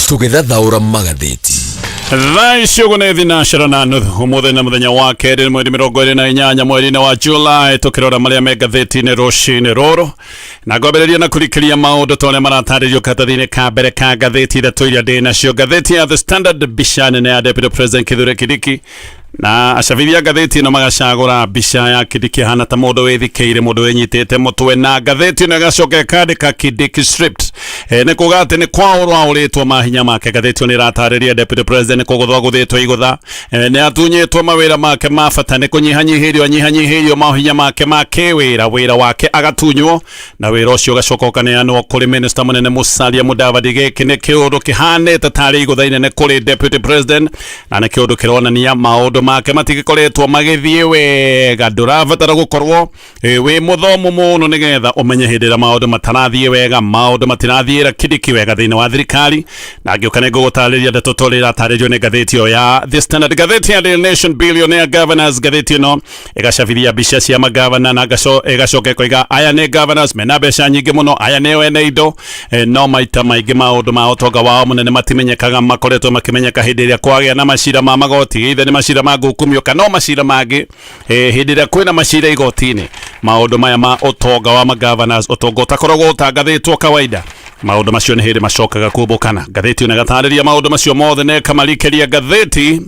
tugethathaura magatheti Thaiciogo nä thinacera na nuthu umuthi na muthenya wa keri mweri 28 mweri-inĩ wa Julai tukirora maria me ngatheti-inĩ rũcinĩ rũrũ na ngwambĩrĩria na kũrikĩria maũndũ ta ũrĩa maratarĩrio karatathi-inĩ ka mbere ka ngatheti ithatũ iria ndĩ nacio. Ngatheti ya The Standard, mbica nene ya Deputy President Kithure Kindiki na acabithia ngatheti ĩno magacagũra mbica ya Kindiki hana ta mũndũ wĩthikĩire, mũndũ wĩnyitĩte mũtwe, na ngatheti ĩno ĩgacoka ĩkandĩka Kindiki stripped. Nĩ kuga atĩ nĩ kwaũrwo aũrĩtwo mahinya make. Ngatheti ĩno ĩratarĩria Deputy President nĩ kũgũthwo agũthĩtwo igũtha, nĩ atunyĩtwo mawĩra make ma bata, nĩ kũnyihanyihĩrio mahinya make ma kĩwĩra, wĩra wake agatunywo na wĩra ũcio ũgacoka ũkaneanwo kũrĩ Minister mũnene Musalia Mudavadi. Gĩkĩ nĩ kĩũndũ kĩhanĩte tarĩ igũtha inene kũrĩ Deputy President na nĩ kĩũndũ kĩronania maũndũ make matigĩkoretwo magĩthiĩ wega. Ndũrabatara gũkorwo wĩ mũthomu mũno nĩgetha ũmenye hĩndĩ ĩrĩa maũndũ matarathiĩ wega, maũndũ matirathiĩra Kindiki wega thĩinĩ wa thirikari. Na ngĩũka nĩ ngũgũtarĩria ndeto ta ũrĩa ĩratarĩrio nĩ ngatheti ĩyo ya The Standard. Ngatheti ya Daily Nation, billionaire governors, ngatheti ĩno ĩgacabithia mbica cia magavana na ĩgacoka ĩkoiga aya nĩ governors mena mbeca nyingĩ mũno, aya nĩo ene indo, no maita maingĩ maũndũ ma ũtonga wao mũnene matimenyekaga, makoretwo makĩmenyeka hĩndĩ ĩrĩa kwagĩa na macira ma magoti, either nĩ macira ma ngukumio kana macira mangĩ hĩndĩ ĩrĩa kwĩna macira igoti-inĩ. Maũndũ maya ma ũtonga wa magovernors, ũtonga ũtakoragwo ũtangathĩtwo kawaida, maũndũ macio nĩ hĩndĩ macokaga kumbũkana. Ngatheti ĩyo ĩgatarĩria maũndũ macio mothe na ĩkamarikĩria. Ngatheti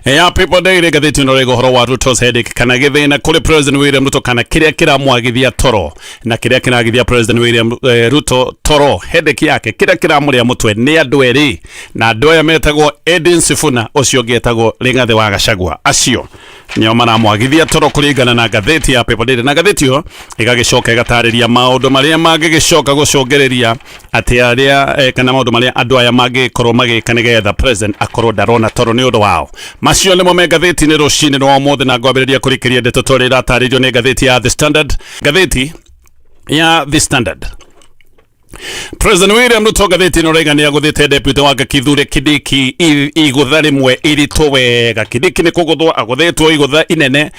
ya People Daily, ngatheti ĩno rĩga ũhoro wa Ruto's headache kana gĩthĩna kũrĩ President William Ruto, kana kĩrĩa kĩramwagithia toro na kĩrĩa kĩragithia President William Ruto toro, headache yake, kĩrĩa kĩramũrĩa mũtwe nĩ andũ erĩ, na andũ aya metagwo Edwin Sifuna, ũcio ũngĩ etagwo Rigathi wa Gachagua. Acio nĩo maramwagithia toro kũringana na ngatheti ya People Daily, na ngatheti ĩyo ĩgagĩcoka ĩgatarĩria maũndũ marĩa mangĩgĩcoka gũcũngĩrĩria atĩ arĩa kana maũndũ marĩa andũ aya mangĩkorwo magĩka nĩgetha President akorwo ndarona toro nĩ ũndũ wao. Macio nĩmo me ngatheti-inĩ rũcinĩ rwa ũmũthĩ, na ngwambĩrĩria kũrikĩria ndeto ta ũrĩa ĩratarĩrio nĩ ngatheti ya The Standard. Ngatheti ya The Standard. President William Ruto, ngatheti ĩno rĩga nĩ agũthĩte deputy wake Kithure Kindiki igũtha rĩmwe iritũ wega. Kindiki nĩ kũgũthwo agũthĩtwo igũtha inene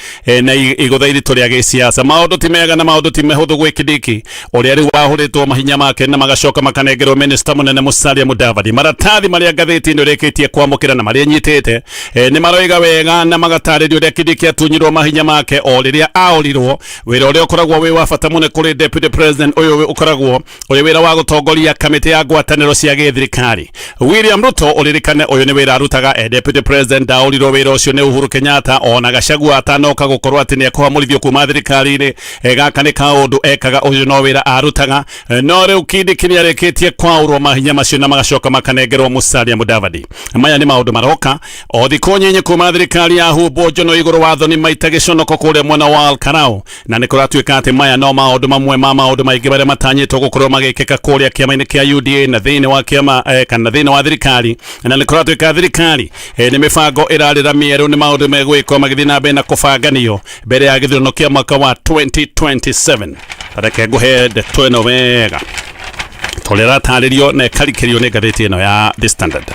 na igũtha iritũ rĩa gĩsiasa. Maũndũ ti mega na maũndũ ti mahũthũ gwĩ Kindiki, ũrĩa rĩu wahũrĩtwo mahinya make na magacoka makanengerwo Minister mũnene Musalia Mudavadi. Maratathi marĩa ngatheti ĩno ĩrĩkĩtie kwamũkĩra na marĩa nyitĩte nĩ maroiga wega na magatarĩrio ũrĩa Kindiki atunyirwo mahinya make o rĩrĩa aũrirwo, wĩra ũrĩa ũkoragwo wĩ wa bata mũno kũrĩ Deputy President ũyũ ũkoragwo ũrĩ wĩra wa gũtongoria kamĩtĩ ya ngwatanĩro cia gĩthirikari. William Ruto ũririkane ũyũ nĩ wĩra arutaga Deputy President, ndaũrirwo wĩra ũcio nĩ Uhuru Kenyatta, ona Gachagua atanoka gũkorwo atĩ nĩ ekũhamũrithio kuma thirikari-inĩ. Gaka nĩ kaũndũ ekaga, ũyũ no wĩra arutaga, no rĩu Kindiki nĩ arĩkĩtie kwaũrwo mahinya macio na magacoka makanengerwo Musalia Mudavadi. Maya nĩ maũndũ maroka o thikũ nyinyi kuma thirikari ya humbwo njono igũrũ wa thoni maita gĩconoko kũrĩa mwena wa Al-Karau, na nĩ kũratuĩka atĩ maya no maũndũ mamwe ma maũndũ maingĩ marĩa matanyĩtwo gũkorwo magĩkĩka kũrĩa kĩama-inĩ kĩa UDA na thĩinĩ wa kĩama kana thĩinĩ wa thirikari, na nĩ kũratuĩka thirikari nĩ mĩbango ĩrarĩra mĩerũ, nĩ maũndũ megwĩkwo magĩthiĩ na mbere na kũbanganio mbere ya gĩthurano kĩa mwaka wa 2027. Tareke ngũhe ndeto ĩno wega tũrĩa ĩratarĩrio na ĩkarikĩrio nĩ ngatheti ĩno ya The Standard.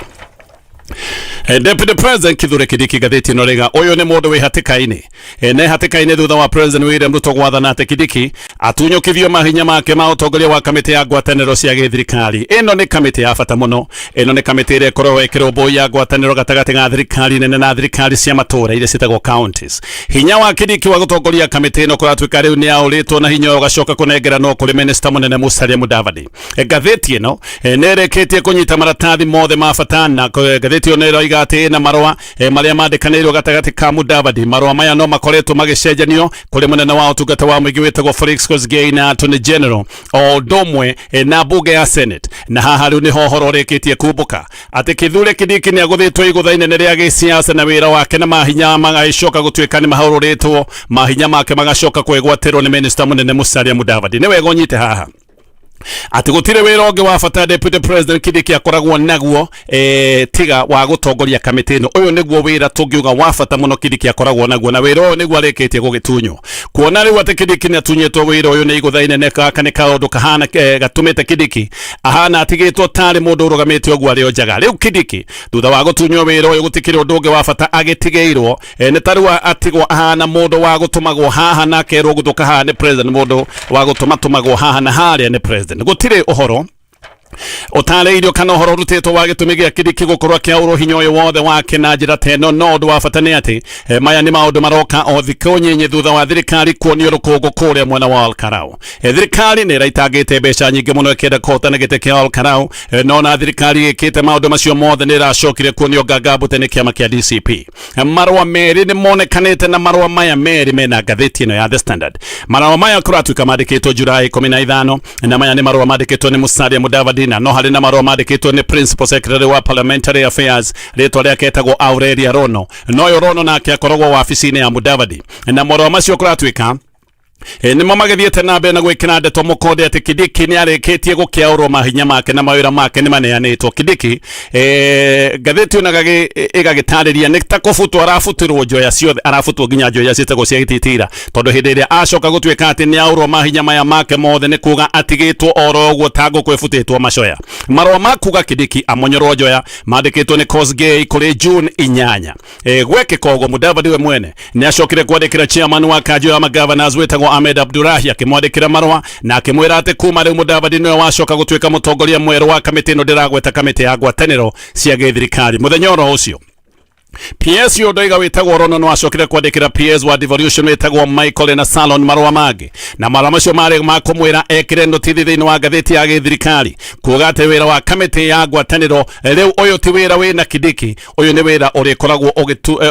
Deputy President Kithure Kindiki, ngatheti ĩno rĩga ũyũ nĩ mũndũ wĩ hatĩka-inĩ, nĩ hatĩka-inĩ thutha wa President William Ruto gwathana atĩ Kindiki atunyũkithio mahinya make ma ũtongoria wa kamĩtĩ ya ngwatanĩro cia gĩthirikari. Ĩno nĩ kamĩtĩ ya bata mũno, ĩno nĩ kamĩtĩ ĩrĩa ĩkoragwo ĩkĩrũmbũiya ya ngwatanĩro gatagatĩ ga thirikari nene na thirikari cia matũũra iria ciĩtagwo counties. Hinya wa Kindiki wa gũtongoria kamĩtĩ ĩno kũratuĩka rĩu nĩ aũrĩtwo na hinya ũgacoka kũnengeranwo kũrĩ Minister mũnene Musalia Mudavadi. Ngatheti ĩno nĩ ĩrĩkĩtie kũnyita maratathi mothe ma bata, na ngatheti ĩyo nĩ ĩroiga atĩ na marũa marĩa mandĩkanĩirwo gatagatĩ ka Mudavadi. Marũa maya no makoretwo magĩcenjanio kũrĩ mũnene wa ũtungata wa mũingĩ wĩtagwo Felix Kosgei na Attorney General o ũndũ ũmwe na mbunge ya Senate, na haha rĩu nĩho ũhoro ũrĩkĩtie kumbũka atĩ Kithure Kindiki nĩ agũthĩtwo igũtha inene rĩa gĩsiasa, na wĩra wake na mahinya magacoka gũtuĩka nĩ mahũrũrĩtwo, mahinya make magacoka kwĩgwatĩrwo nĩ Minister mũnene Musalia Mudavadi. Nĩ wega ũnyite haha ati gutire wĩra ũngĩ wa bata Deputy President Kindiki akoragwo naguo tiga wa gũtongoria kamĩtĩ ĩno. Ũyũ nĩguo wĩra tũngiuga wa bata mũno Kindiki akoragwo naguo, na wĩra ũyũ nĩguo arĩkĩtie gũgĩtunywo. Kuona rĩu atĩ Kindiki nĩ atunyĩtwo wĩra ũyũ nĩ igũtha inene, gaka nĩ kaũndũ kahana gatũmĩte Kindiki ahana atigĩtwo tarĩ mũndũ ũrũgamĩte ũguo arĩ o njaga. Rĩu Kindiki thutha wa gũtunywo wĩra ũyũ gũtikĩrĩ ũndũ ũngĩ wa bata agĩtigĩirwo, nĩ tarua atigwo ahana mũndũ wa gũtũmagwo haha na akerwo gũtũka haha nĩ President, mũndũ wa gũtũmagwo haha na harĩa nĩ President. Gutire uhoro Utaleirwo kana horo rutetwo wa gitumi gia Kidiki gukorwa kia uro hinyo wothe wake na njira teno no ndu wa fatani ati maya ni maundu maroka o thikũ nyinyi thutha wa thirikari kuonio rukungu kuria mwena wa Olkarau. Thirikari ni raitagite mbeca nyingi muno ikenda kotana gite kia Olkarau, no na thirikari ikite maundu macio mothe ni racokire kuonio Gagabu tene kiama kia DCP. Marwa meri ni monekanite na marwa maya meri mena gatheti ino ya The Standard. Marwa maya kuratuika mandikitwo Julai 15 na maya ni marwa mandikitwo ni Musalia Mudavadi no hari na marwa mandikitwo ni Principal Secretary wa Parliamentary Affairs ritwa riake etagwo Aurelia Rono. Noyo Rono nake akoragwo wabici-ini ya Mudavadi na marwa macio kuratuika nimo magethiete na mbere na gwikira ndeto mukonde ati Kidiki ni arikitie gukiaurwo mahinya make na mawira make ni maneanitwo. Kidiki gatheti ona igagitariria ni ta kufutwo arafutirwo njoya ciothe, arafutwo nginya njoya cietagwo cia gititira tondu hindi iria acoka gutuika ati ni aurwo mahinya maya make mothe ni kuga atigitwo oro guo tango kwefutitwo macoya. Marwa makuga Kidiki amonyorwo njoya mandikitwo ni Kosgei kuri June 8 gwekika uguo Mudavadi we mwene ni acokire kwandikira chairman wa kanjo ya magavana wetagwo Ahmed Abdullahi akimwandikira marwa na akimwira ati kuma riu Mudavadi niwe wacoka gutuika mutongoria mweru wa kamiti ino ndiragweta kamiti ya ngwataniro cia githirikari. Muthenya oro ucio PS yodoiga wetagwo Rono no acokire kwandikira PS wa devolution wetagwo Michael na Salon marwa mage na marwa macio mari makumwira ekire notithi thiini wa gatheti ya githirikari kuga ati wira wa kamiti ya ngwataniro riu uyu ti wira wina Kidiki, uyu ni wira urikoragwo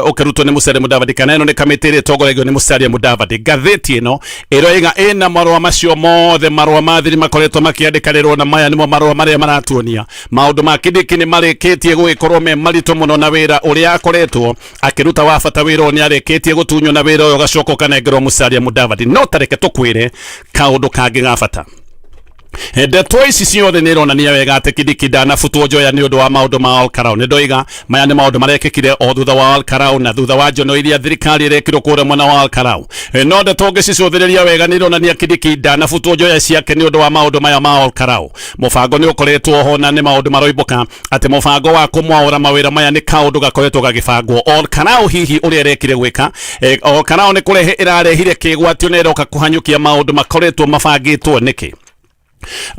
ukirutwo ni Musalia Mudavadi kana ino ni kamiti iri tongoragio ni Musalia Mudavadi. Gatheti ino iroiga ina marwa macio mothe marwa mathiri makoretwo makiandikarirwo na maya nimo marwa maria maratuonia maundu ma Kidiki ni marikitie guikorwo me marito muno na wira uria akoretwo akiruta wa bata wira ni arikitie gutunywo na wira uyo gacoka kanengerwo Musalia Mudavadi. No tareke tukwire kaundu kangi ga bata. Ndeto ici ciothe ni ironania wega ati Kidiki ndanafutwo njoya ni undu wa maundu ma Olkarau. Ni ndoiga maya ni maundu marekekire o thutha wa Olkarau na thutha wa njono iria thirikari irekirwo kuria mwena wa Olkarau. No ndeto ngicicothiriria wega ni ironania Kidiki ndanafutwo njoya ciake ni undu wa maundu maya ma Olkarau. Mubango ni ukoretwo ho na ni maundu maroibuka ati mubango wa kumwaura mawira maya ni kaundu gakoretwo gagibangwo. Olkarau hihi uria irekire gwika Olkarau ni kurehe irarehire kigwatio na iroka kuhanyukia maundu makoretwo mabangitwo niki.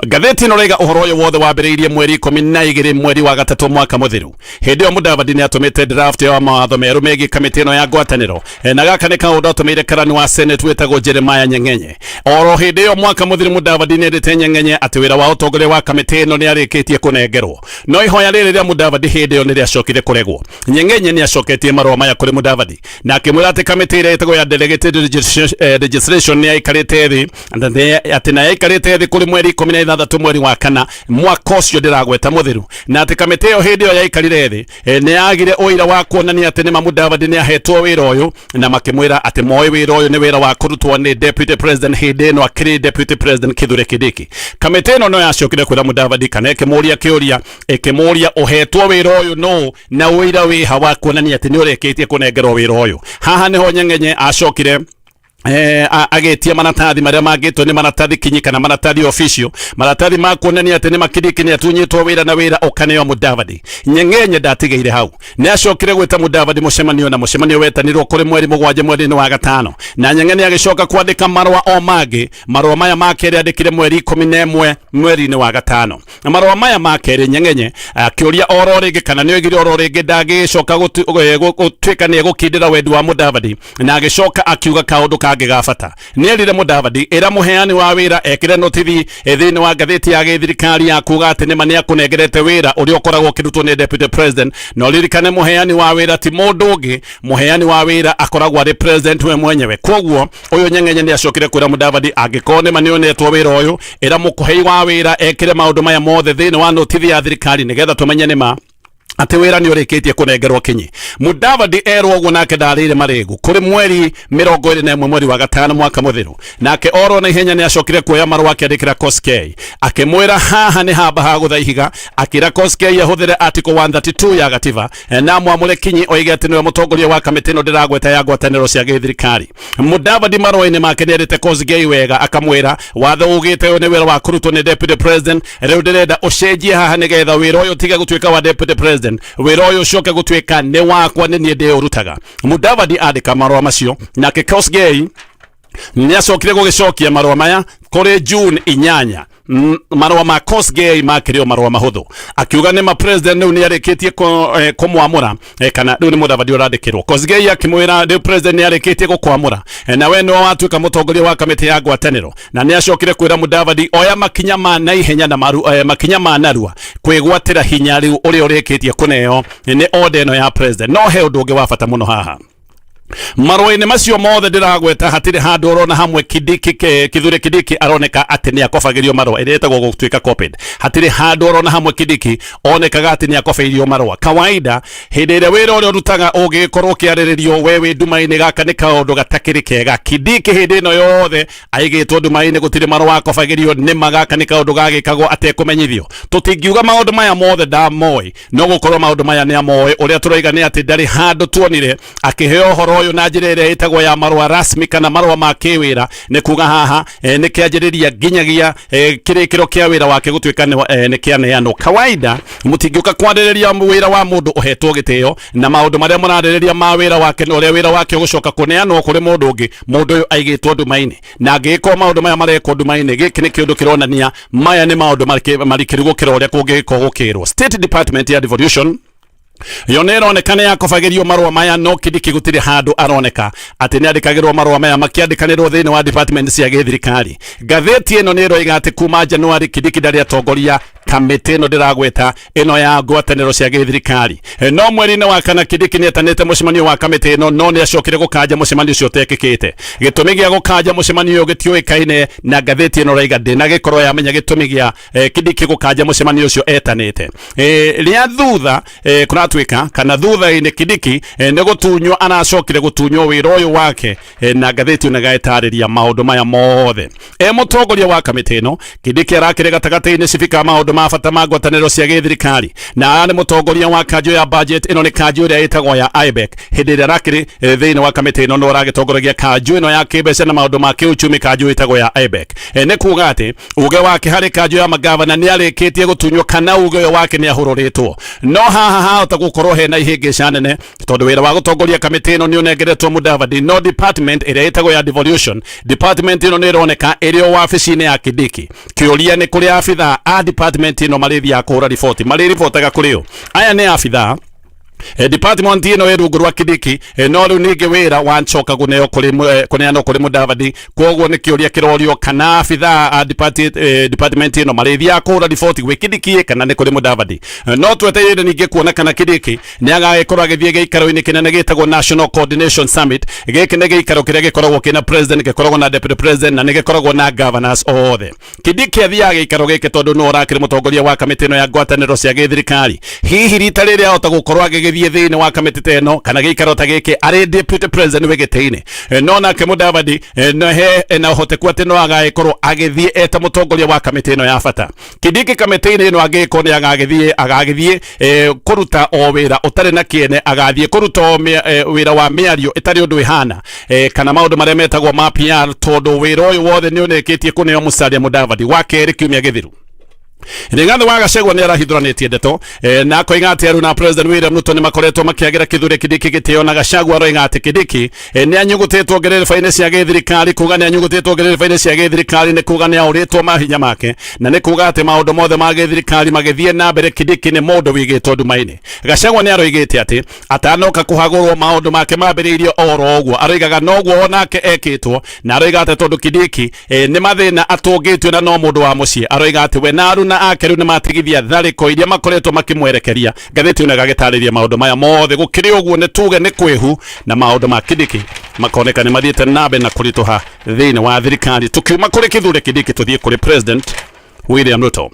Gatheti ino raiga uhoro uyu wothe wambiriirie mweri 12 mweri wa gatatu mwaka muthiru. Hindi yo Mudavadi ni atumite draft ya mawatho meru megie kamiti ino ya ngwataniro na gaka ni kaundu atumire karani wa Senate wetagwo Jeremiah Nyengenye. Oro hindi yo mwaka muthiru Mudavadi ni ndete Nyengenye ati wira wa utongoria wa kamiti ino ni arikitie kunengerwo. No ihoya riri ria Mudavadi hindi yo ni riacokire kuregwo. Nyengenye ni acoketie marwa maya kuri Mudavadi na akimwira ati kamiti ira yetagwo ya delegated registration ni aikarite thi ati na aikarite thi kuri mweri 16 mweri wa kana mwaka ucio ndiragweta muthiru na ati kamiti yo hindi yo yaikarire thi ni yagire uira wa kuonania ati ni Mudavadi ni ahetwo wira uyu na makimwira ati moi wira uyu ni wira wa kurutwo ni deputy president hindi no akiri deputy president Kithure Kindiki. Kamiti ino no yacokire kwira Mudavadi kana ikimuria kiuria ikimuria uhetwo wira uyu no na uira wi hawa kuonania ati ni urekitie kunengerwo wira uyu. Haha niho Nyengenye acokire agetia manatathi maria magitwo ni manatathi kinyika na manatathi official manatathi makuonania ati ni Kidiki ni atunyitwo wira na wira ukaneo Mudavadi. Nyengenye ndatigeire hau ni acokire gwita Mudavadi mucemanio na mucemanio wetanirwo kuri mweri 7 mweri wa gatano na Nyengenye agicoka kwandika marwa o mage marwa maya makere andikire mweri 11 mweri wa gatano na marwa maya makere Nyengenye akiuria oro ringi kana ni ogire oro ringi ndagicoka gutwika ni gukindira wendi wa Mudavadi na agicoka akiuga kaundu gafata ni erire Mudavadi era muheani wa wira ekire notithi thiini wa gatheti ya githirikari ya kuga ati ni mania kunengerete wira uria ukoragwo kirutwo ni deputy president no ririkane muheani wa wira ti mundu ungi muheani wa wira akoragwo ari president we mwenyewe. Koguo uyu Nyengenye ni acokire kwira Mudavadi agikone manionetwo wira uyu era mukuhei wa wira ekire maundu maya mothe thiini wa notithi ya thirikari nigetha tumenye nima ati wira ni urikitie kunengerwo kinyi. Mudavadi erwo uguo nake ndarire maregu kuri mweri 21 mweri wa gatano mwaka muthiru nake oro na ihenya ni acokire kuoya marwa akiandikira Kosgei akimwira haha ni hamba ha guthaihiga akira Kosgei ahuthire article 132 ya gatiba na mwamure kinyi oige ati niwe mutongoria wa kamiti ino ndiragweta ya ngwataniro cia githirikari. Mudavadi marwa-ini make nierite Kosgei wega akamwira watho ugite uyu ni wira wa kurutwo ni deputy president riu ndirenda ucenjie haha nigetha wira uyu tiga gutuika wa deputy president wira uyu ucoke gutuika ni wakwa ni nie ndiurutaga. Mudavadi andika marwa macio nake Kosgei ni acokire gugicokia marwa maya kuri June 8 marwa ma Kosgei makirio marwa mahuthu akiuga ni ma president ni arikitie kumwamura kana ni Mudavadi urandikirwo Kosgei akimwira ni president ni arikitie gukwamura na we no watuika mutongoria wa kamiti ya ngwataniro na ni acokire kwira Mudavadi oya makinya ma na ihenya na makinya ma narua kwigwatira hinya riu uri urikitie kuneo ni order ino ya president no he undu ungi wa bata muno haha marwa-ini macio mothe ndiragweta hatire handu urona hamwe Kithure Kindiki aroneka ati ni akobagirio marwa iretagwo gutwika copied hatire handu urona hamwe Kindiki onekaga ati ni akobairio marwa kawaida hindi ire wira uri urutaga ugikorwo kiariririo wewe nduma-ini gaka ni kaundu gatakiri kega Kindiki hindi ino yothe aigitwo nduma-ini gutire marwa akobagirio ni magaka ni kaundu gagikagwo atekumenyithio tutingiuga maundu maya mothe ndamoi no gukorwo maundu maya ni amoi uria turoiga ni ati ndari handu tuonire akiheo horo uyu na njira iria itagwo ya marwa rasmi kana marwa ma kiwira ni kuga haha ni kianjiriria nginyagia kirikiro kia wira wake gutwika ni kianeano kawaida mutingiuka kwandereria wira wa mundu uhetwo gitio na maundu maria murandereria ma wira wake no uria wira wake gucoka kuneanwo kuri mundu ungi mundu uyu aigitwo nduma-ini na angiko maundu maya mareko nduma-ini giki ni kiundu kironania maya ni maundu marikirigukira uria kungiko gukirwo State Department ya Devolution yonera onekane yakobagirio marwa maya no Kindiki gutire handu aroneka ati ni andikagirwo marwa maya makiandikanirwo thiini wa department cia githirikari gatheti ino ni roiga ati kuma Januari Kindiki ndari atongoria kamiti ino ndiragweta ino ya ngwataniro cia githirikari no mweri-ini wa kana Kindiki ni etanite mucemanio wa kamiti ino no ni acokire gukanja mucemanio ucio utekikite gitumi gia gukanja mucemanio gitiuikaine na gatheti ino roiga ndina gikoro yamenya gitumi gia Kindiki gukanja mucemanio ucio etanite ria thutha kunatwika kana thutha-ini Kindiki ni gutunywo anacokire gutunywo wira uyu wake na gatheti ino gaetariria maundu maya mothe mutongoria wa kamiti ino Kindiki arakire gatagati-ini cibika maundu ma bata ma ngwataniro cia githirikari na ni mutongoria wa kanjo ya budget ino ni kanjo iria itagwo ya IBEC hindi iria arakire thiini wa kamiti ino no aragitongoragia kanjo ino ya kibeca na maundu ma kiuchumi kanjo itagwo ya IBEC ni kuga ati uge wake hari kanjo ya magavana ni arikitie gutunywo kana uge wake ni ahururitwo no haha gukorwo hena ihingica nene tondu wira wa gutongoria kamiti ino ni unengeretwo Mudavadi no department iria itagwo ya devolution department ino ni ironeka iri o wabici-ini ya Kindiki kiuria ni kuri abitha a department ino marithia kuhura riboti mariribotaga kurio aya ni abitha department ino irungu rwa Kindiki no riu ningi wira wancoka guneo kuneano kuri Mudavadi kwoguo ni kiuria kirorio kana abitha a department ino marithia kuhura riboti gwi Kindiki kana ni kuri Mudavadi no twetereire ningi kuona kana Kindiki ni agagikorwo agithie giikaro-ini kinene gitagwo National Coordination Summit giki ni giikaro kiria gikoragwo kina president gikoragwo na deputy president na ni gikoragwo na governors othe Kindiki athiaga giikaro giki tondu no urakire mutongoria wa kamiti ino ya ngwataniro cia githirikari hihi rita riria ahota gukorwo agithie thiini wa kamiti teno kana giikaro ta giki ari deputy president wigite-ini no nake Mudavadi no he na uhoteku ati no agagikorwo agithie eta mutongoria wa kamiti ino ya bata Kindiki kamiti-ini ino agiko ni agagithie kuruta o wira utari na kiene agathie kuruta wira wa miario itari undu ihana kana maundu maria metagwo ma PR tondu wira uyu wothe ni unekitie kuneo Musalia Mudavadi wa keri kiumia githiru Rigathi wa Gachagua ni arahithuranitie ndeto na koiga ati aru na president William Ruto ni makoretwo makiagira Kithure Kindiki gitio na Gachagua roiga ati Kindiki ni anyugutetwo ngerefa-ini cia githirikari kuga ni anyugutetwo ngerefa-ini cia githirikari ni kuga ni auritwo mahinya make na ni kuga ati maundu mothe ma githirikari magithie na mbere Kindiki ni mundu wigitwo nduma-ini Gachagua ni aroigite ati atanoka kuhagurwo maundu make mambiriirio oro uguo aroigaga noguo onake ekitwo na aroiga ati tondu Kindiki ni mathina atungitio na no mundu wa mucii aroiga ati we na aruna ake riu ni matigithia thariko iria makoretwo makimwerekeria gatheti ino gagitariria maundu maya mothe gukiri uguo ni tuge ni kwihu na maundu ma Kindiki makoneka ni mathiete nabe na kurituha thiini wa thirikari tukiuma kuri Kithure Kindiki tuthie kuri president William Ruto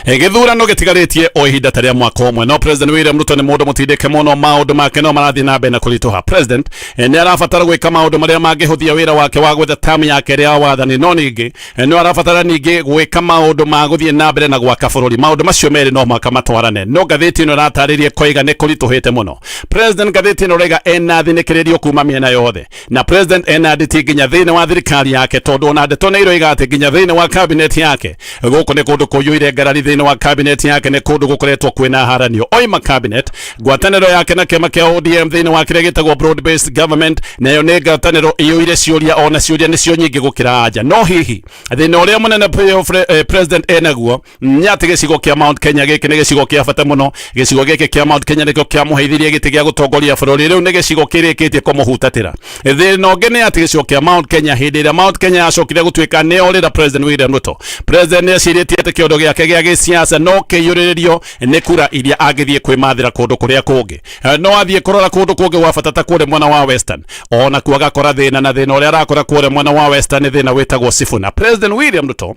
githurano gitigaritie o ihinda taria mwaka umwe no president William Ruto ni mundu mutindike muno maundu make no marathi na mbere na kurituha president ni arabatara gwika maundu maria mangihuthia wira wake wa gwetha tamu yake ria wathani no ningi no arabatara ningi gwika maundu ma guthie na mbere na gwaka bururi maundu macio meri no mwaka matwarane no gatheti ino rataririe koiga ni kurituhite muno president gatheti ino rega ena thinikiririo kuma miena yothe na president ena nditi nginya thiini wa thirikari yake tondu ona ndeto ni iroiga ati nginya thiini wa cabinet yake guku ni kundu kuyuire ngarari thirikari thĩinĩ wa cabinet yake nĩ kũndũ gũkoretwo kwĩna haranio. Oima cabinet, ngwatanĩro yake na kĩama kĩa ODM thĩinĩ wa kĩrĩa gĩtagwo broad based government, nayo nĩ ngwatanĩro ĩyũire ciũria, ona ciũria nĩcio nyingĩ gũkĩra anja. No hihi thĩna ũrĩa mũnene president enaguo nĩ atĩ gĩcigo kĩa Mount Kenya gĩkĩ nĩ gĩcigo kĩa bata mũno. Gĩcigo gĩkĩ kĩa Mount Kenya nĩkĩo kĩamũheithirie gĩtĩ gĩa gũtongoria bũrũri. Rĩu nĩ gĩcigo kĩrĩkĩtie kũmũhutatĩra. Thĩna ũngĩ nĩ atĩ gĩcigo kĩa Mount Kenya, hĩndĩ ĩrĩa Mount Kenya yacokire gũtuĩka nĩ orĩra President William Ruto, President nĩ acirĩtie atĩ kĩondo gĩake gĩa gĩsiasa no kĩiyũrĩrĩrio nĩ kura iria agĩthiĩ kwĩmathĩra kũndũ kũrĩa kũngĩ. No athiĩ kũrora kũndũ kũngĩ gwa bata ta kũrĩa mwena wa Western, ona kuo agakora thĩna, na thĩna ũrĩa arakora kũrĩa mwena wa Western nĩ thĩna wĩtagwo Sifuna. President William Ruto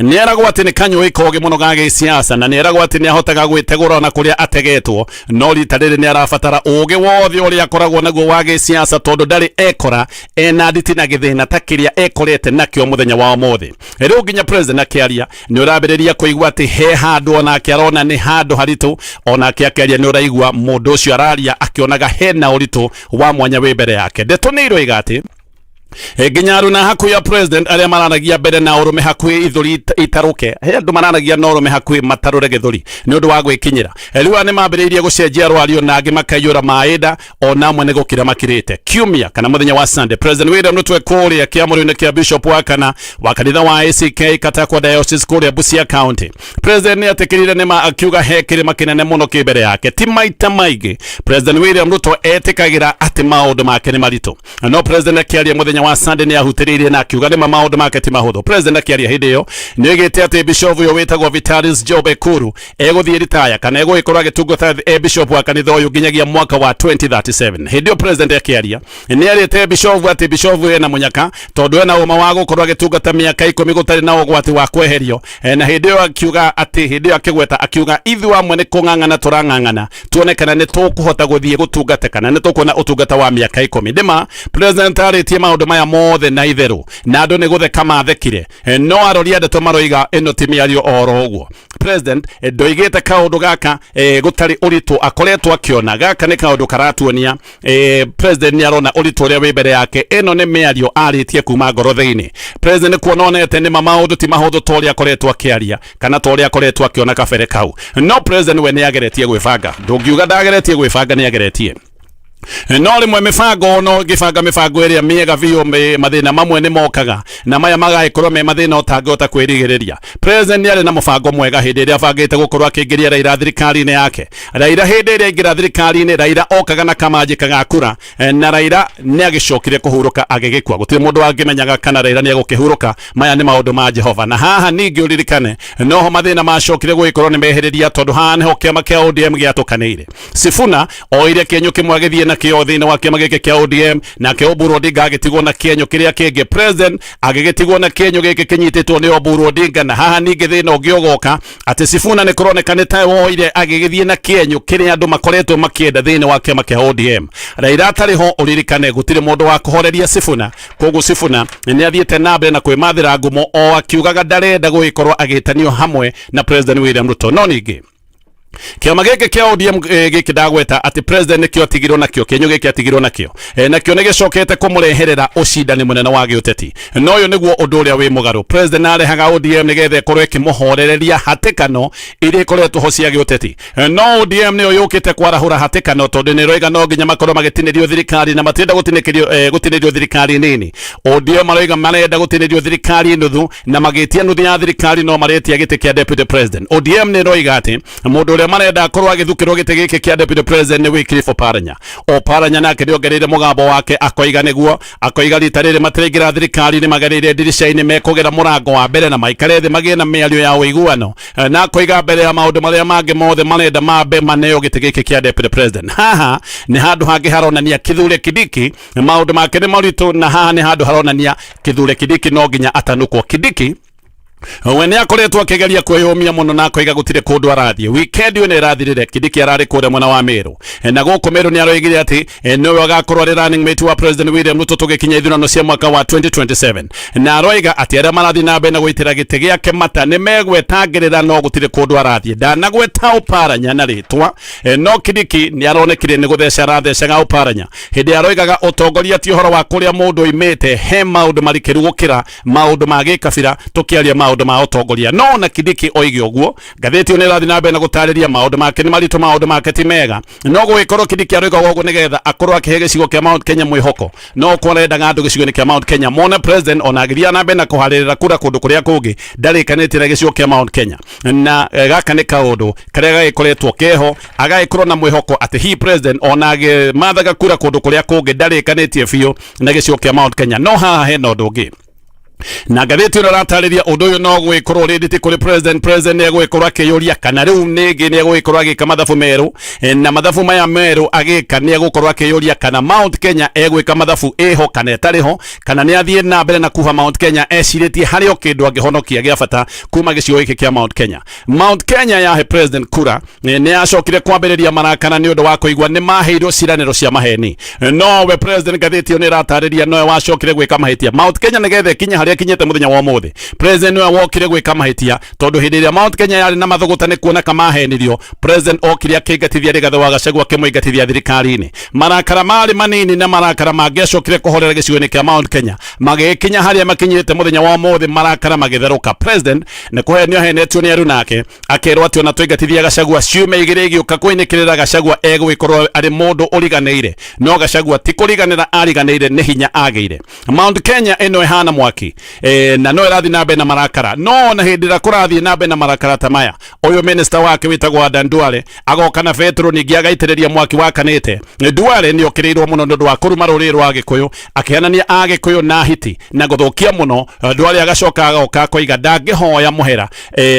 nĩ eragwo atĩ nĩ kanyũĩ kogi mũno ga gĩsiasa, na nĩ eragwo atĩ nĩ ahotaga gwĩtegũra ona kũrĩa ategetwo, no rita rĩrĩ nĩ arabatara ũũgĩ wothe ũrĩa akoragwo naguo wa gĩsiasa, tondũ ndarĩ ekora ena nditi na gĩthĩna ta kĩrĩa ekorete nakĩo mũthenya wa ũmũthĩ. Rĩu nginya president akĩaria nĩ ũrambĩrĩria kũigua atĩ he handũ onake arona nĩ handũ haritũ, onake akĩaria nĩ ũraigua mũndũ ũcio araria akĩonaga hena ũritũ wa mwanya wĩ mbere yake. Ndeto nĩ iroiga atĩ nginya aruna hakuhĩ ya president arĩa maranagia mbere na ũrũme hakuhĩ ithũri itaruke, he andũ maranagia na ũrũme hakuhĩ matarũre gĩthũri nĩ ũndũ wa gwĩkinyĩra. Rĩu nĩ mambĩrĩirie gũcenjia rwario na angĩ makaiyũra maĩnda, ona amwe nĩ gũkĩra makĩrĩte. Kiumia kana mũthenya wa Sunday, President William Ruto kũrĩa kĩamũro-inĩ kĩa Bishop wa kana wa kanitha wa ACK Katakwa Diocese kũrĩa Busia County, President nĩ atĩkĩrire nĩma akiuga he kĩrĩma kĩnene mũno kĩ mbere yake. Ti maita maingĩ President William Ruto etĩkagĩra atĩ maũndũ make nĩ maritũ, no President akĩaria mũthenya wa Sunday nĩ ahutĩrĩirie na akiuga nĩ maũndũ make ti mahũthũ. President akĩaria hĩndĩ ĩyo nĩ oigĩte atĩ bishop ũyũ wĩtagwo Vitalis Job Ekuru egũthiĩ ritaya kana egũgĩkorwo agĩtungata bishop wa kanitha ũyũ nginyagia mwaka wa 2037. Hĩndĩ ĩyo President akĩaria nĩ erĩte bishop atĩ bishop ũyũ ena mũnyaka, tondũ ena ũma wa gũkorwo agĩtungata mĩaka 10 gũtarĩ na ũgwati wa kweherio. Na hĩndĩ ĩyo akiuga atĩ, hĩndĩ ĩyo akĩgweta akiuga ithuĩ amwe nĩ kũng'ang'ana tũrang'ang'ana tuone kana nĩ tũkũhota gũthiĩ gũtungata kana nĩ tũkuona ũtungata wa mĩaka 10. Ndĩma President arĩtie maũndũ maya mothe na itherũ, na andũ nĩ gũtheka mathekire, no aroria ndeto maroiga ĩno ti mĩario oro ũguo. President ndoigĩte kaũndũ gaka gũtarĩ ũritũ akoretwo akĩona. Gaka nĩ kaũndũ karatuonia President nĩ arona ũritũ ũrĩa wĩ mbere yake. Ĩno nĩ mĩario arĩtie kuma ngoro thĩinĩ. President nĩ kuona onete nĩ maũndũ ti mahũthũ ta ũrĩa akoretwo akĩaria kana ta ũrĩa akoretwo akĩona kabere kau. No President we nĩ ageretie gwĩbanga, ndũngiuga ndageretie gwĩbanga, nĩ ageretie. No rĩmwe mĩbango no gĩbanga mĩbango ĩrĩa mĩega biũ, mathĩna mamwe nĩ mokaga na maya magagĩkorwo me mathĩna ũtangĩhota kwĩrigĩrĩria. President nĩ arĩ na mũbango mwega hĩndĩ ĩrĩa abangĩte gũkorwo akĩingĩria Raila thirikari-inĩ yake. Raila hĩndĩ ĩrĩa aingĩra thirikari-inĩ, Raila okaga na kamanjĩka ga kura, na Raila nĩ agĩcokire kũhurũka agĩgĩkua. Gũtirĩ mũndũ angĩmenyaga kana Raila nĩ egũkĩhurũka. Maya nĩ maũndũ ma Jehova. Na haha ningĩ ũririkane noho mathĩna macokire gũgĩkorwo nĩ mehereria, tondũ haha nĩho kĩama kĩa ODM gĩatũkanĩire. Sifuna oire kĩenyũ kĩmwe agĩthiĩ na kĩo thĩinĩ wa kĩama gĩkĩ kĩa ODM, nake Oburu Odinga agĩtigwo na kĩenyũ kĩrĩa kĩngĩ. President agĩgĩtigwo na kĩenyũ gĩkĩ kĩnyitĩtwo nĩ Oburu Odinga. Na haha ningĩ thĩna ũngĩ ũgoka atĩ Sifuna nĩ kũroneka nĩ ta woire agĩgĩthiĩ na kĩenyũ kĩrĩa andũ makoretwo makĩenda thĩinĩ wa kĩama kĩa ODM. Raila atarĩ ho, ũririkane gũtirĩ mũndũ wa kũhoreria Sifuna, koguo Sifuna nĩ athiĩte na mbere na kwĩmathĩra ngumo, o akiugaga ndarenda gũgĩkorwo agĩtanio hamwe na President William Ruto. No ningĩ kĩama gĩkĩ kĩa ODM gĩkĩ ndagweta atĩ President nĩkĩo atigirwo nakĩo, kĩenyũ gĩkĩ atigirwo nakĩo, nakĩo nĩ gĩcokete kũmũreherera ũcindani mũnene wa gĩũteti. No ũyũ nĩguo ũndũ ũrĩa wĩ mũgarũ. President arehaga ODM nĩgetha ĩkorwo ĩkĩmũhorereria hatĩkano iria ĩkoretwo ho cia gĩũteti. No ODM nĩyo yũkĩte kwarahũra hatĩkano, tondũ nĩ roiga no nginya makorwo magĩtinĩrio thirikari, na matirenda gũtinĩrio thirikari nini. ODM maroiga marenda gũtinĩrio thirikari nuthu, na magĩtia nuthu ya thirikari no maretia gĩtĩ kĩa Deputy President. ODM nĩ roiga atĩ mũndũ ũrĩa marenda akorwo agĩthukĩrwo gĩtĩ gĩkĩ kĩa Deputy President nĩ Wycliffe Oparanya. Oparanya nake nĩ ongereire mũgambo wake, akoiga nĩguo, akoiga rita rĩrĩ matiraingĩra thirikari-inĩ, magereire ndirica-inĩ, mekũgera mũrango wa mbere na maikare thĩ magĩe na mĩario ya ũiguano, na akoiga mbere ya maũndũ marĩa mangĩ mothe marenda mambe maneo gĩtĩ gĩkĩ kĩa Deputy President. Haha nĩ handũ hangĩ haronania Kithure Kindiki maũndũ make nĩ maritũ, na haha nĩ handũ haronania Kithure Kindiki no nginya atanũkwo. Kindiki we nĩ akoretwo akĩgeria kwĩyũmia mũno na akoiga gũtirĩ kũndũ arathiĩ. Weekend ĩyo nĩ ĩrathirire, Kindiki ararĩ kũrĩa mwena wa Meru, na gũkũ Meru nĩ aroigire atĩ nĩwe agakorwo arĩ running mate wa President William Ruto tũgĩkinya ithurano cia mwaka wa 2027, na aroiga atĩ arĩa marathiĩ na mbere na gũitĩra gĩtĩ gĩake mata nĩ megwetangĩrĩra no gũtirĩ kũndũ arathiĩ. Ndanagweta Oparanya na rĩtwa, no Kindiki nĩ aronekire nĩ gũtheca arathecaga Oparanya hĩndĩ aroigaga ũtongoria ti ũhoro wa kũrĩa mũndũ oimĩte, he maũndũ marikĩru gũkĩra maũndũ ma gĩkabira, tũkĩaria maũndũ maundu ma utongoria no na Kindiki oige uguo gatheti yo nirathi na mbere na gutariria maundu make ni marito maundu make ti mega no gwikorwo Kindiki aroiga uguo nigetha akorwo akihe gicigo kia Mount Kenya mwihoko no kwarenda andu gicigo kia Mount Kenya mona president ona agiria na mbere na kuharirira kura kundu kuria kungi ndarikanitire gicigo kia Mount Kenya na gaka ni kaundu karia gagikoretwo keho agaikorwo na mwihoko ati hi president ona mathaga kura kundu kuria kungi ndarikanitie biu na gicigo kia Mount Kenya no haha hena undu ungi na gatheti ino ratariria undu uyu no gwikorwo rinditi kuri president ni egwikorwo akiyuria kana riu ningi ni egwikorwo agika mathabu meru na mathabu maya meru agika ni egwikorwo akiyuria kana Mount Kenya egwika mathabu eho kana etariho kana ni athie na mbere na kuha Mount Kenya eciritie hario kindu angihonokia gia bata kuma gicigo giki kia Mount Kenya. Mount Kenya yahe president kura ni acokire kwambiriria marakana ni undu wa kuigwa ni maheirwo ciraniro cia maheni no we president gatheti ino ratariria no wacokire gwika mahitia Mount Kenya nigethe kinya haria kinyete muthenya wa muthi president no wokire gwika mahitia tondu hindi ria Mount Kenya yari na mathuguta ni kuona kama henirio president okire akigatithia Rigathi wa Gachagua kimwigatithia thirikari-ini marakara mari manini na marakara mangecokire kuhorera gicigo-ini kia Mount Kenya magikinya haria makinyite muthenya wa muthi marakara magitheruka president ni kuhenio henetio ni aru nake akirwo ati ona twigatithia Gachagua ciume igiri giuka kuinikirira Gachagua egwikorwo ari mundu uriganeire no Gachagua ti kuriganira ariganeire ni hinya ageire Mount Kenya ino ihana mwaki na no irathi na mbere na marakara no na hindi ra kurathi na mbere na marakara tamaya uyu minister wake witagwo Adan Duale agoka na Petro ningi agaitiriria mwaki wakanite Duale ni okirirwo muno ndu wa kuruma ruri rwa Gikuyu akihanania Agikuyu na hiti na guthukia muno Duale agacoka agoka koiga ndangihoya muhera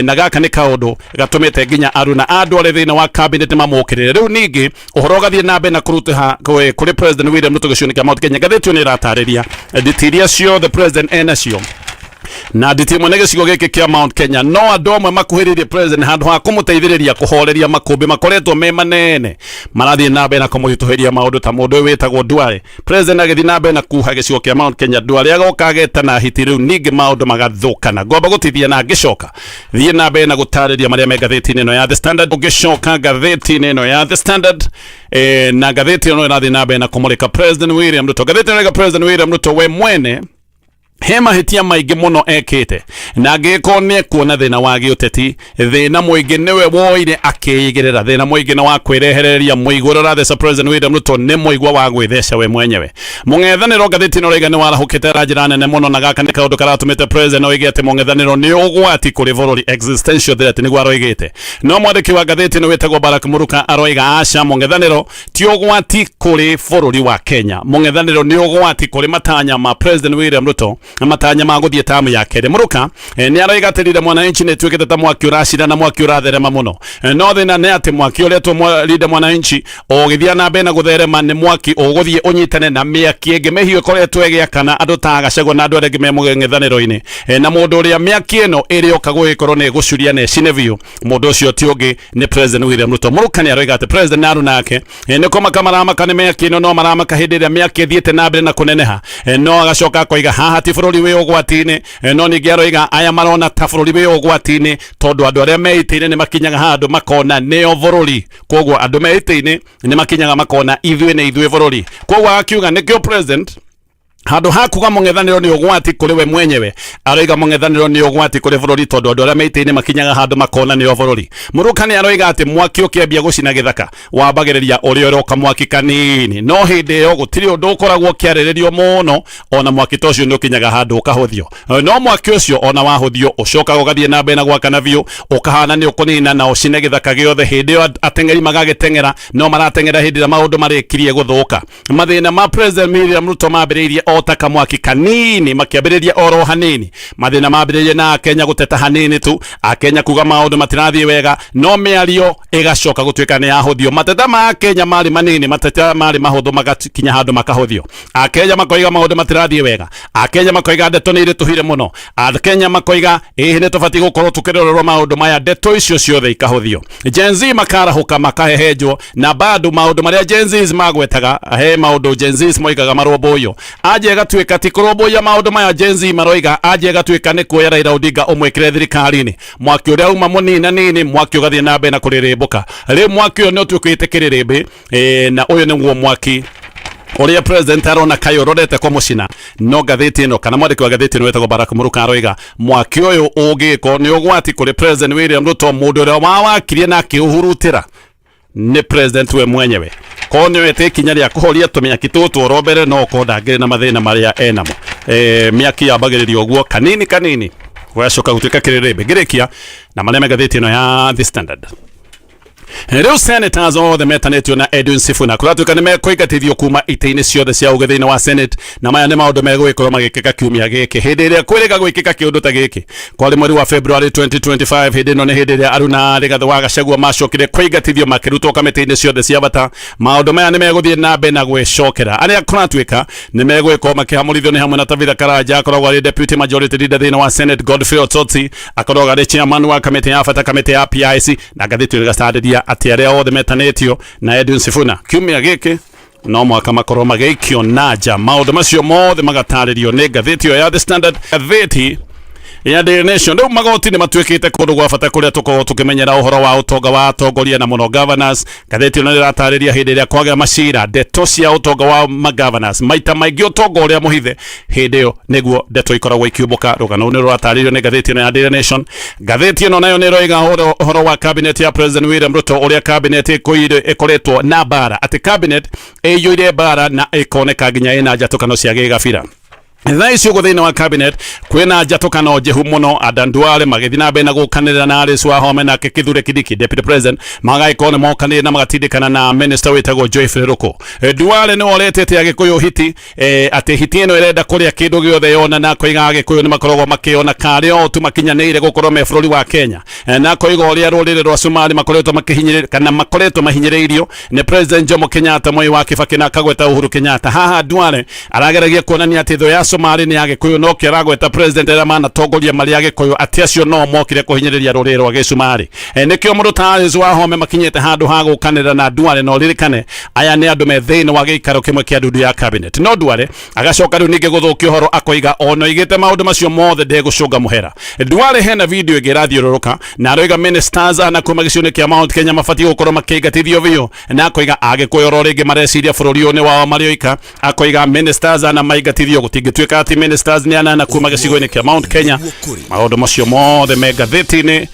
na gaka ni kaundu gatumite nginya aruna Duale thina wa cabinet mamukirire riu ningi uhoro gathie na mbere na kuruta kuri president William Ruto gicigo-ini kia Mount Kenya gatheti ni ratariria nditiria cio the president enacio na nditimo ne gicigo giki kia Mount Kenya no andu amwe makuhiririe president handu ha kumuteithiriria kuhoreria makumbi makoretwo me manene marathie na mbere na kumuyituhiria maundu ta mundu witagwo Duale president agithi na mbere na kuha gicigo kia Mount Kenya Duale agoka agetana hiti riu ningi maundu magathukana ngomba gutithia na ngicoka thie na mbere na gutariria maria me gatheti-ini ino ya The Standard ugicoka gatheti-ini ino ya The Standard na gatheti ino irathie na mbere na kumulika president William Ruto gatheti ino president William Ruto we mwene he mahitia maingi muno ekite na ngikone kuona thina wa giuteti thina muingi niwe woire akiigirira thina muingi na wa kwirehereria muiguro rathe president William Ruto ni muigwa wa gwithesha we mwenyewe mungethaniro gatheti-ino riga ni warahukite ranjira nene muno na gaka ni kaundu karatumite president oige ati mungethaniro ni ugwati kuri bururi existential threat ni gwaroigite no mwandiki wa gatheti-ino witagwo Barack Muruka aroiga aca mungethaniro ti ugwati kuri bururi wa Kenya mungethaniro ni ugwati kuri matanya ma president William Ruto matanya ma guthie tamu ya kere Muruka ni araigatirire mwananchi ni twikite ta mwaki uracira na mwaki uratherema muno no thina ni ati mwaki uretwo lide mwananchi ogithia na mbere na gutherema ni mwaki uguthie unyitane na miaki ingi mihio ikoretwo igiakana andu ta Gachagua na andu aringi me mung'ethaniro-ini na mundu uria miaki ino iri oka gugikorwo ni gucuria ne cineviu mundu ucio ti ungi ni president William Ruto Muruka ni aroiga ati president naru nake ni komaka maramaka ni miaki ino no maramaka hindi ria miaki ithiite na mbere na kuneneha no agacoka koiga haha ti bururi wi ugwati-ini no ningi aroiga aya marona ta bururi wi ugwati-ini tondu andu aria meite-ini ni makinyaga handu makona nio bururi koguo andu meite-ini ni makinyaga makona ithue ni ithue bururi koguo akiuga nikio president handu hakuga mung'ethaniro ni ugwati kuri we mwenyewe aroiga mung'ethaniro ni ugwati kuri bururi tondu andu aria meite-ini makinyaga handu makona nio bururi Muruka ni aroiga ati mwaki ukiambia gucina githaka wambagiriria uria uroka mwaki kanini no hindi iyo gutiri undu ukoragwo kiariririo muno ona mwaki ta ucio ni ukinyaga handu ukahuthio no mwaki ucio ona wahuthio ucoka ugathie na mbere na gwakana biu ukahana ni ukunina na ucine githaka giothe hindi iyo ateng'eri magagiteng'era no marateng'era hindi ria maundu marikirie guthuka mathina ma president William Ruto mambiriirie otaka mwaki kanini makiambiriria oro hanini mathina mambiriirie na Kenya guteta hanini tu Kenya kuga maundu matirathie wega no miario igacoka gutwika ni yahuthio mateta ma Kenya mari manini mateta mari mahuthu magakinya handu makahuthio Kenya makoiga maundu matirathie wega Kenya makoiga ndeto ni irituhire muno Kenya makoiga ni tubati gukorwo tukirorerwo maundu maya ndeto icio ciothe ikahuthio Gen Z makarahuka makahehenjwo na bado maundu maria Gen Z magwetaga he maundu Gen Z moigaga maromboyo aje gatwika ti kuromboya maundu maya Gen Z maroiga aje gatwika ni kuoya Raila Odinga umwikire thirikari-ini mwaki uria uma munina nini mwaki ugathie na mbere na kuririmbuka ri mwaki uyu ni utwikite kiririmbi na uyu niguo mwaki Oria president arona kayororete kwa mucina no gatheti ino kana mwandiki wa gatheti ino wetagwo Barack Muruka aroiga mwaki uyu ugiko ni ugwati kuri President William Ruto mundu uria wawakirie na akiuhurutira ni president we mwenyewe konyo wete kinya ria kuhoria tumenya kitutu robere no kodangire na mathina maria enamo miaki yambagiririo guo kanini wacoka gutuika kiriribe ngirikia na maneme gatheti ino ya The Standard. Rĩu senators othe metanĩtio na Edwin Sifuna kũratuĩka nĩ mekũingatithio kuma itĩ-inĩ ciothe cia ũgĩ thĩinĩ wa Senate na maya nĩ maũndũ megũgĩkorwo magĩkĩka kiumia gĩkĩ hĩndĩ ĩrĩa kwĩrĩga gwĩkĩka kĩũndũ ta gĩkĩ kwarĩ mweri wa February 2025 hĩndĩ ĩno nĩ hĩndĩ ĩrĩa Aruna Rigathĩ wa Gachagua macokire kũingatithio makĩrutwo kamĩtĩ-inĩ ciothe cia bata. Maũndũ maya nĩ megũthiĩ na mbere na gwĩcokera arĩa kũratuĩka nĩ megũgĩkorwo makĩhamũrithio nĩ hamwe na Tabitha Karanja akoragwo arĩ deputy majority leader thĩinĩ wa Senate, Godfrey Otsotsi akoragwo arĩ chairman wa kamĩtĩ ya bata, kamĩtĩ ya PIC na gathĩti ĩgatarĩria atĩ arĩa othe metanĩtio na Edwin Sifuna kiumia gĩkĩ no mwaka makorwo magĩikio na nja. Maũndũ macio mothe magatarĩrio nĩ gathĩti ĩyo ya The Standard, gathĩti ya Daily Nation. Rĩu magoti nĩ matuĩkĩte kũndũ gwa bata kũrĩa tũkoragwo tũkĩmenyera ũhoro wa ũtonga wa atongoria na mũno governors. Gathĩti ĩno nĩratarĩria hĩndĩ ĩrĩa kwagĩa macira ndeto cia ũtonga wa governors maita maingĩ ũtonga ũrĩa mũhithe hĩndĩ ĩyo nĩguo ndeto ikoragwo ikiumbũka. Rũgano nĩ rũratarĩrio nĩ gathĩti ĩno ya Daily Nation. Gathĩti ĩno nayo nĩ ĩroiga ũhoro wa cabinet ya President William Ruto ũrĩa cabinet ĩkoretwo na bara atĩ cabinet ĩiyũire bara na ĩkoneka nginya ĩna njatũkano cia gĩgabira. Thaa icio thĩinĩ wa cabinet kwĩna njatũkano njehu mũno. Adan Duale magĩthiĩ na mbere na gũkanĩrĩra na Alice Wahome nake Kithure Kindiki deputy president magagĩkorwo nĩ mokanĩrĩra na magatindĩkana na minister wĩtagwo Joyfrey Ruku. Duale nĩ oretete Agĩkũyũ hiti atĩ hiti ĩno ĩrenda kũrĩa kĩndũ gĩothe yona na koiga Agĩkũyũ nĩ makoragwo makĩona karĩ o tu makinyanĩire gũkorwo me bũrũri wa Kenya na koiga ũrĩa rũrĩrĩ rwa Somali makoretwo makĩhinyĩrĩrio kana makoretwo mahinyĩrĩirio nĩ President Jomo Kenyatta, Moi wa Kibaki na akagweta Uhuru Kenyatta. Haha Duale arageragia kuonania atĩ thũ ya Somali ni Agĩkũyũ no kĩaragweta president era manatongoria marĩ Agĩkũyũ atĩ acio no mokire kũhinyĩrĩria rũrĩrĩ rwa Gĩcumari. Nĩkĩo mũndũ ta Alice Wahome makinyĩte handũ ha gũkanĩrĩra na Duale no ririkane aya nĩ andũ me thĩinĩ wa gĩikaro kĩmwe kĩa ndundu ya cabinet. No Duale agacoka rĩu ningĩ gũthũkia ũhoro akoiga ono igĩte maũndũ macio mothe ndegũcũnga mũhera. Duale hena video ĩgĩrathiũrũrũka na aroiga ministers ana kuma gĩcigo kĩa Mount Kenya mabatiĩ gũkorwo makĩingatithio biũ na akoiga Agĩkũyũ oro rĩngĩ mareciria bũrũri ũyũ nĩ wao marĩ oika. Akoiga ministers ana maingatithio gũtingĩtuĩka atĩ ministers ni anana kuma gĩcigo-inĩ kĩa Mount Kenya. Maũndũ macio mothe me gathĩti-inĩ